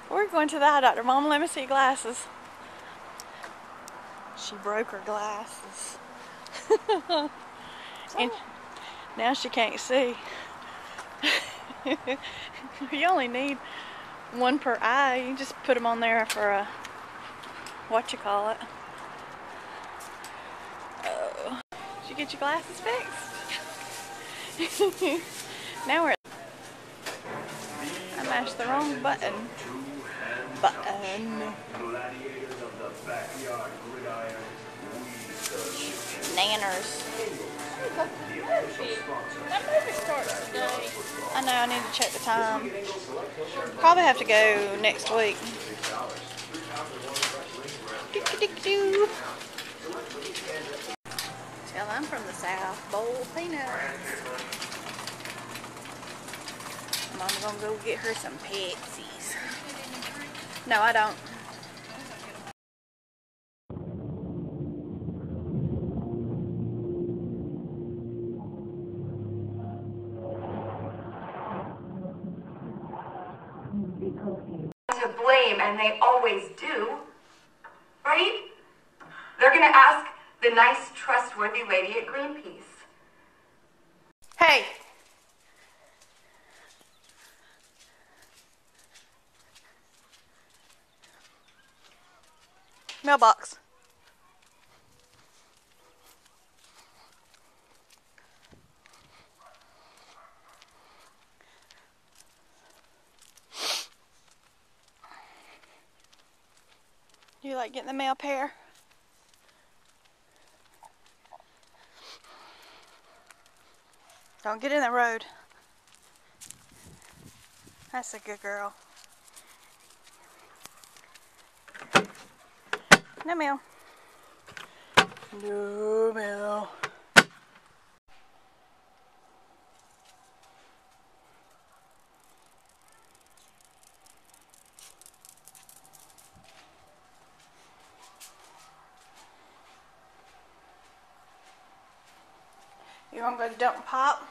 We're going to the eye doctor. Mom, let me see your glasses. She broke her glasses. And now she can't see. You only need one per eye. You just put them on there for a, what you call it. Oh. Did you get your glasses fixed? Now we're at, I mashed the wrong button. Nanners. That movie starts today. I know, I need to check the time. Probably have to go next week. Do-do-do-do. Tell I'm from the South. Bowl peanuts. Mama gonna go get her some Pepsis. No, I don't. To blame, and they always do, right? They're gonna ask the nice, trustworthy lady at Greenpeace. Hey! Mailbox. You like getting the mail, Pear? Don't get in the road. That's a good girl. No mail. No mail. You want to go to Dump Pop?